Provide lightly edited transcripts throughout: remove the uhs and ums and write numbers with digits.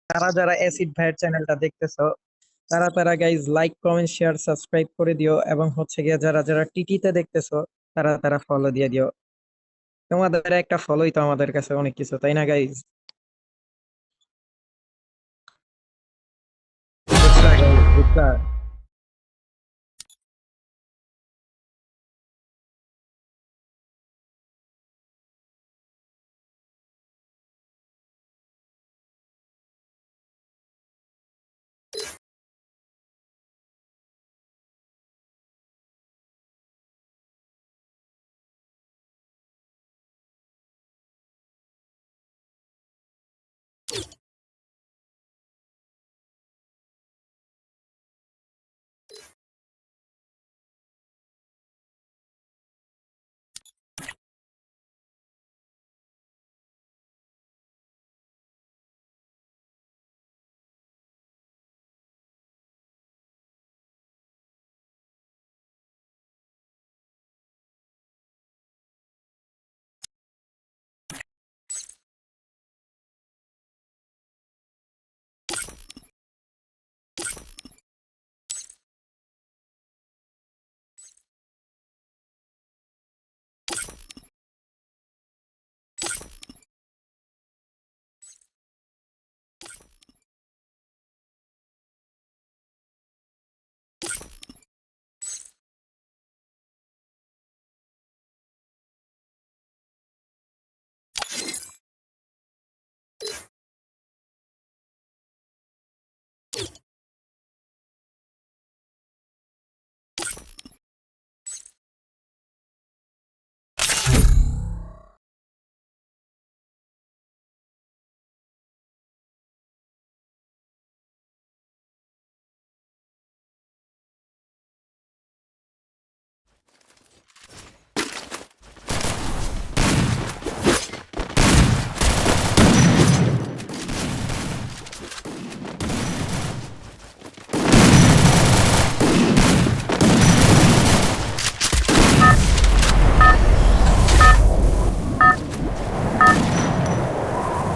যারা যারা অ্যাসিড ভাইয়ের চ্যানেলটা দেখতেছো তারা তারা guys like comment share subscribe করে দিও, এবং হচ্ছে গিয়ে যারা যারা টিটিতে দেখতেছো তারা তারা ফলো দিয়ে দিও। তোমাদের একটা ফলোই তো আমাদের কাছে অনেক কিছু, তাই না গাইজ? বুঝলা গাইজ, বুঝলা?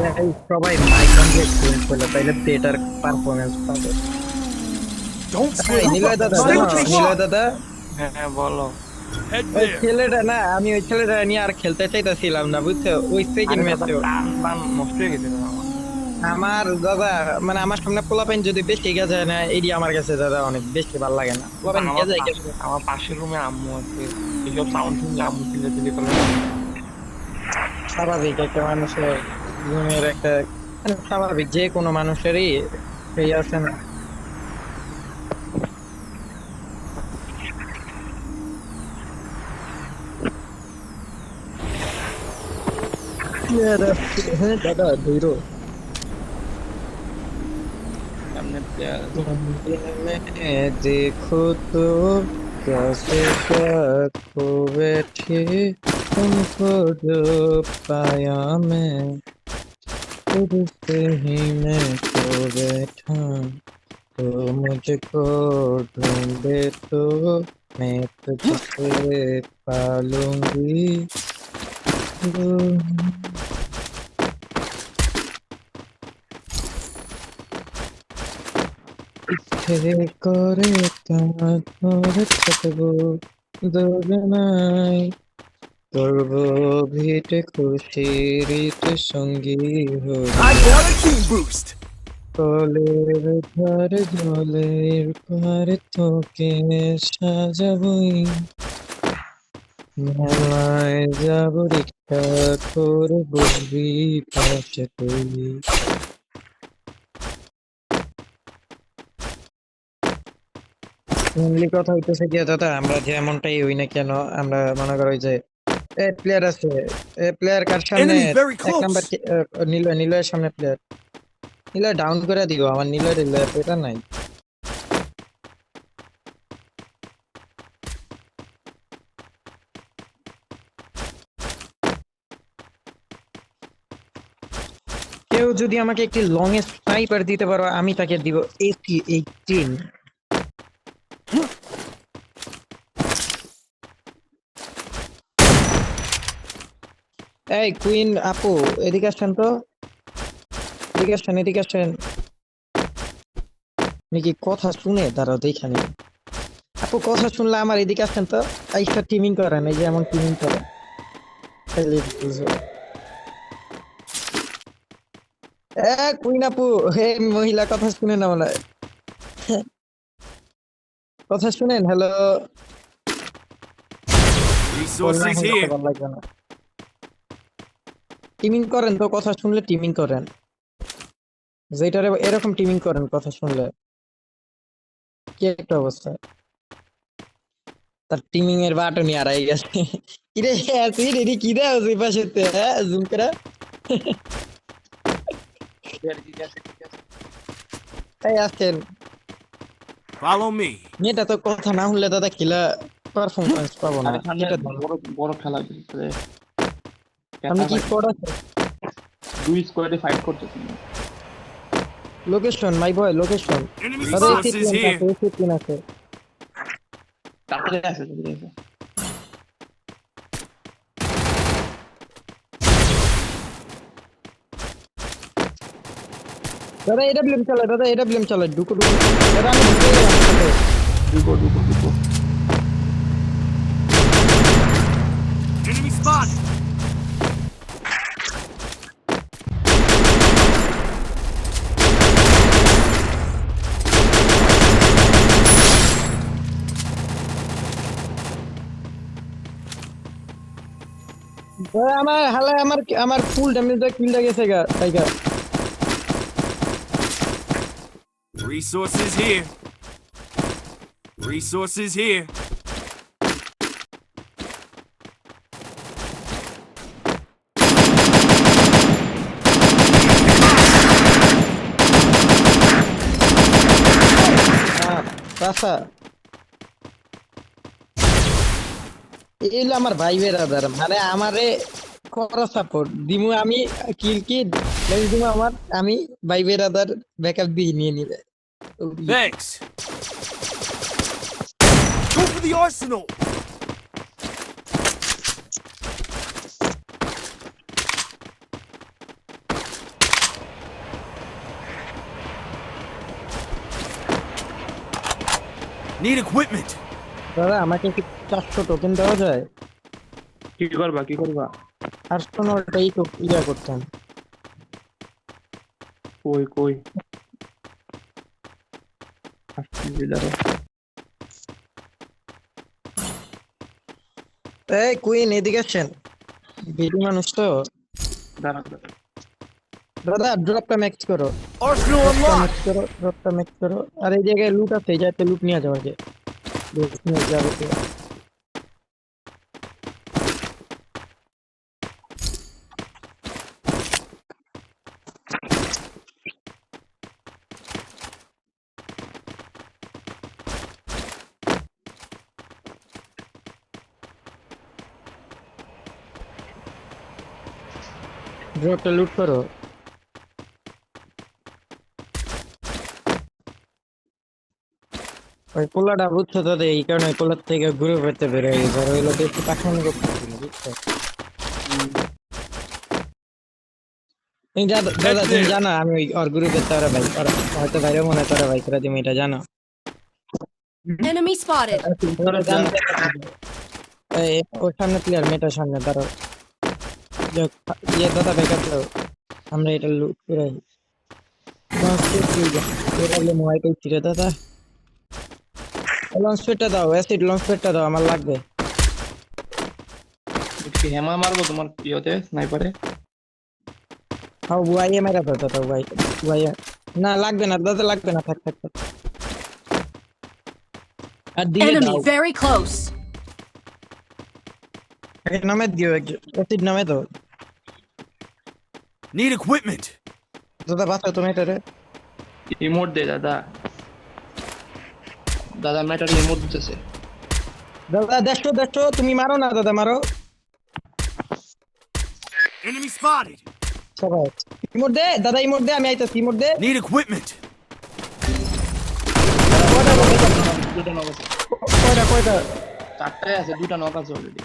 Guys, সবাই মাইক অন দিয়ে গেম খেলো, তাইলে বেটার পারফরমেন্স পাবে। Don't এই split up. নিলয় দাদা Stay জানো, with your নিলয় squad. দাদা হ্যাঁ বলো। Head ওই there. ছেলেটা না, আমি ওই ছেলেটা নিয়ে আর খেলতে চাইতেছিলাম না, বুঝছো? ওই সেকেন্ড আরে দাদা ম্যাচেও প্রাণ প্রাণ নষ্ট হয়ে গেছে দাদা আমার। আমার দাদা, মানে আমার সামনে পোলাপাইন যদি বেশি এগিয়ে যায় না, এটি আমার কাছে দাদা অনেক বেশি ভালো লাগে না। পোলাপাইন আমার এগিয়ে যায় আমার পাশের রুমে আম্মু আছে, এইসব সাউন্ড শুনলে আম্মু চিল্লাচিল্লি করে। স্বাভাবিক একটা মানুষের জীবনের একটা, মানে স্বাভাবিক যে কোনো মানুষেরই সেই আছে না। হ্যাঁ দাদা ধৈর্য। সামনে player। मैं देखो तो कैसे क्या खो बैठी तुमको जो पाया मैं, खुद से ही मैं खो बैठा, तो मुझको ढूंढे तो मैं तुझसे पालूंगी। ইচ্ছে করে তোমার ধরে থাকবো দুজনাই, করবো ভিটে খুশির সঙ্গী হব, I got a team boost. কলের ধারে জলের পারে তোকে সাজাবই, মেলায় যাবো রিক্সা করে বসবি পাশে তুই। মেনলি কথা হইতেছে কি দাদা, আমরা যে এমনটাই হই না কেন, আমরা মনে করো যে প্লেয়ার আছে, প্লেয়ার কার সামনে Enemy very এক নাম্বার close. নিলয়, নিলয়ের সামনে প্লেয়ার, নিলয় ডাউন করে দিও, আমার নিলয়ের এটা নাই। কেউ যদি আমাকে একটি লং স্নাইপার দিতে পারো, আমি তাকে দিব AK-18। এই কুইন আপু, এদিকে আসেন তো, এদিকে আসেন, এদিকে আসেন। নাকি কথা শুনে দাঁড়াও দেখানি আপু কথা শুনলে আমার এদিকে আসেন তো আইসা টিমিং করেন এই যে এমন টিমিং করেন তাহলে বুঝো কুইন আপু হে মহিলা কথা শুনে না মনে হয়। কথা শুনেন হ্যালো Resources here. ভালো লাগবে না টিমিং করেন তো কথা শুনলে টিমিং করেন যেটারে এরকম টিমিং করেন কথা শুনলে কি একটা অবস্থা তার টিমিং এর বাটনই হারাই গেছে কিরে তুই রেডি কি দেও ওই পাশে হ্যাঁ জুম করে তাই আসেন Follow me. এটা তো কথা না হলে দাদা খেলা পারফরম্যান্স পাবো না আরে সামনে এটা বড় বড় খেলা চলছে আমি কি স্কোয়াড আছে দুই স্কোয়াডে ফাইট করতেছি লোকেশন মাই বয় লোকেশন Enemy দাদা forces here. তিন আছে তাড়াতাড়ি আসে তাড়াতাড়ি আসে দাদা এটা ব্লেম চালায় ঢুকো দাদা আমি ঢুকে গেলাম সাথে। ঢুকো ঢুকো ঢুকো Enemy spot. দাদা আমার ফুল ড্যামেজ দা কিল গেছে গা tiger Resources here. Resources here. চাচা এইগুলো আমার ভাই বেরাদার মানে আমারে করা সাপোর্ট দিমু আমি কিল কি দিমু আমার আমি ভাই বেরাদার ব্যাকআপ দিয়ে নিয়ে নিবে Thanks. Go for the arsenal. Need equipment. দাদা আমাকে কি 400 টোকেন দেওয়া যায় কি করবা কি করবা আর্সেনালটাই তো ইয়া করতাম কই কই আসছি দাঁড়া এই কুইন এদিকে আসেন বেডি মানুষ তো দাঁড়া দাদা ড্রপটা ম্যাক্স করো Arsenal unlocked. ড্রপটা ম্যাক্স করো আর এই জায়গায় লুট আছে এই জায়গাতে লুট নিয়ে যাও আগে লুট নিয়ে যাবে তো। ড্রপটা লুট করো ওই পোলাটা বুঝছো দাদা এই কারণে পোলার থেকে ঘুরে পেতে বের হয়ে গেছে আর ওই লোক একটু পাখানি করতেছিল বুঝছো দাদা তুমি জানো আমি ওই ওর গ্রুপের তোরা ভাই হয়তো বাইরে মনে হয় তোরা ভাই তোরা তুমি এটা জানো Enemy spotted. তোরা জানতে এই ওর সামনে প্লেয়ার মেটার সামনে দাঁড়াও ইয়ে দাদা ব্যাকআপ দাও আমরা এটা লুট করে মোবাইল ছিঁড়ে দাদা লঞ্চ প্যাডটা দাও অ্যাসিড লঞ্চ প্যাডটা দাও আমার লাগবে কি হেমা মারবো তোমার ইয়েতে স্নাইপারে হাও বুয়াইয়ে মেরা দাও দাদা বুয়াইয়ে না লাগবে না দাদা লাগবে না থাক থাক থাক আর দিয়ে Enemy দাও very close. এর নামে দিও অ্যাসিড নামে দাও Need equipment. দাদা বাঁচাও তুমি এটা রে ইমোট দে দাদা দাদা মেটার ইমোট দিতেছে দাদা দেখো তুমি মারো না দাদা মারো Enemy spotted. সবাই ইমোট দে দাদা ইমোট দে আমি আইতাছি ইমোট দে Need equipment. দুটো নক আছে কয়টা চারটায় আছে দুটো নক আছে অলরেডি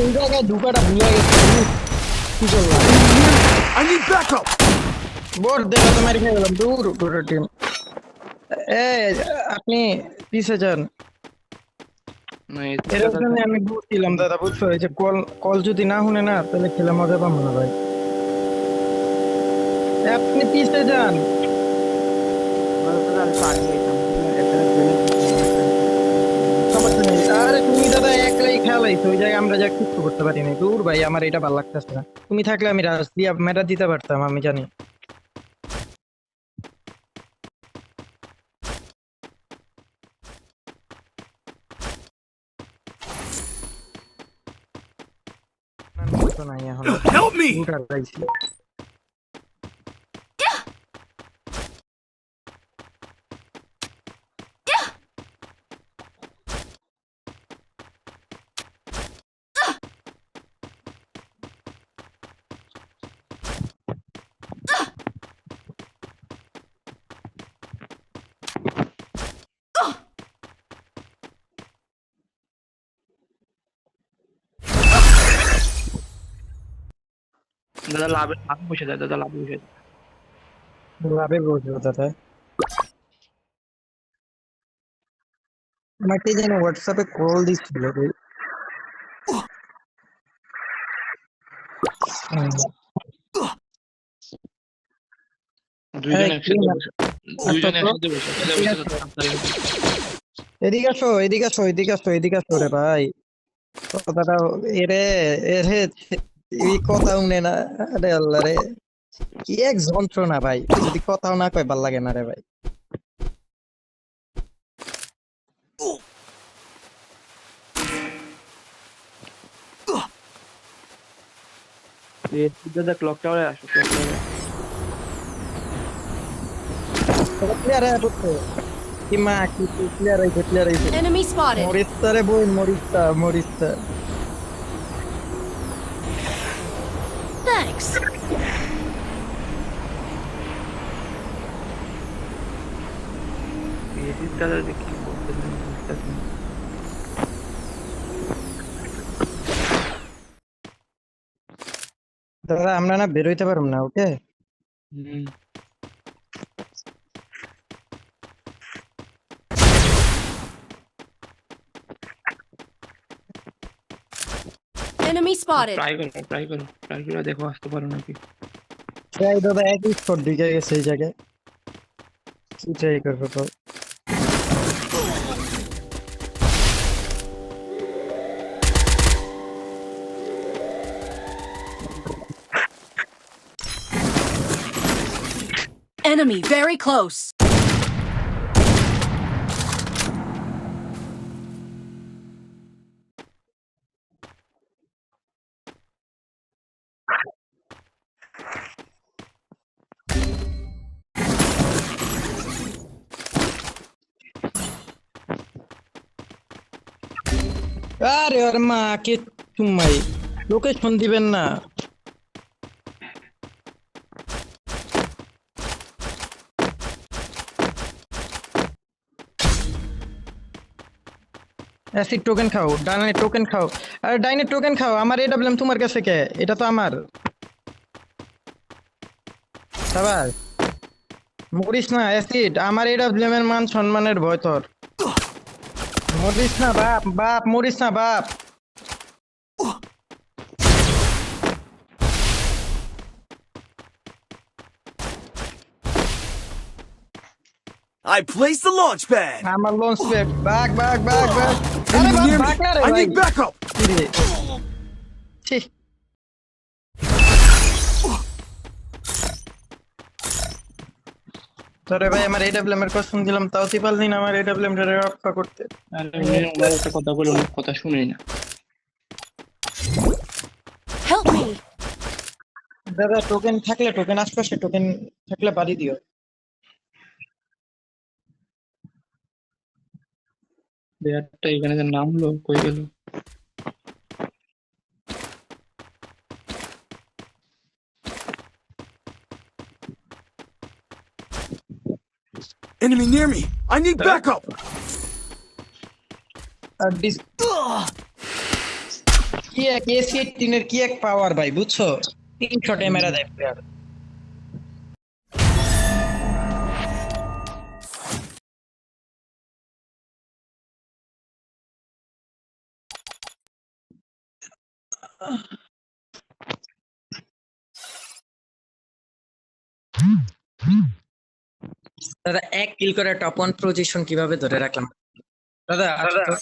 এই জায়গায় ঢুকাটা ভুলে গেছে কি করলাম I need backup! বোর দেখা তো মারি খেয়ে গেলাম দূর পুরো টিম এ আপনি পিছে যান না এই এর জন্য আমি বুঝছিলাম দাদা বুঝছো এই যে কল কল যদি না শুনে না তাহলে খেলে মজা পাবো না ভাই আপনি পিছে যান সমস্যা নেই আরে তুমি দাদা একলাই খেলাইছো ওই জায়গায় আমরা যা কিছু করতে পারি না দূর ভাই আমার এটা ভালো লাগতেছে না তুমি থাকলে আমি রাজ দিয়া মেটা দিতে পারতাম আমি জানি নাই এখন Help me! উঠার পাইছি দাদা লাভে লাভে বসে যায় দাদা লাভে বসে যায় লাভে বসবো দাদা আমাকে যেন হোয়াটসঅ্যাপে কল দিচ্ছিল রে। হুম। দুইজন এই, একসাথে কি না- বসে দুইজন তো? একসাথে বসে এদিকে আসো এদিকে আসো এদিকে আসো এদিকে আসো রে ভাই কথাটা এরে এরে এই কথা শুনে না আরে আল্লাহ রে কি এক যন্ত্রণা ভাই যদি কথাও না কয় ভাল লাগে না রে ভাই দাদা ক্লক টাওয়ারে আসো ক্লক টাওয়ারে ক্লিয়ার হয়ে পড়তো কি মা কি ক্লিয়ার হয়েছে Enemy spotted. মরিস্তা রে বই মরিস্তা Thanks. দাদা দেখি কি করতেছেন দাদা আমরা না বেরোইতে পারবো না ওকে হুম Enemy spotted. ট্রাই করে দেখো আসতে পারো নাকি এই দাদা একই স্পট দিকে গেছে এই জায়গায় কি ট্রাই করবো তো Enemy very close. আরে ওর মা কে তুমি লোকেশন দিবেন না অ্যাসিড টোকেন খাও ডাইনে টোকেন খাও আরে ডাইনে টোকেন খাও আমার এডব্লিউএম তোমার কাছে কে এটা তো আমার সবাই মরিস না অ্যাসিড আমার এডব্লিউএম এর মান সম্মানের ভয় তোর মরিস না বাপ মরিস না বাপ I placed the launch pad! আমার লঞ্চ প্যাড বাক আরে Enemy near me! বাক না রে I ভাই need backup! কি রে? ছি তোরে ভাই আমার এডব্লিউএম এর কসম দিলাম তাও তুই পারলি না আমার এডব্লিউএম টা রক্ষা করতে আরে ওনার একটা কথা বলে অনেক কথা শুনেই না Help me. দাদা টোকেন থাকলে টোকেন আশপাশে টোকেন থাকলে বাড়ি দিও প্লেয়ারটা এখানে যে নামলো কই গেল Enemy near me! I need backup! আর ডিস কি এক এসি 18 এর কি এক পাওয়ার ভাই বুঝছো 3 শটে মেরা দেয় প্লেয়ার দাদা এক কিল করে টপ 1 পজিশন কিভাবে ধরে রাখলাম দাদা আসো তো।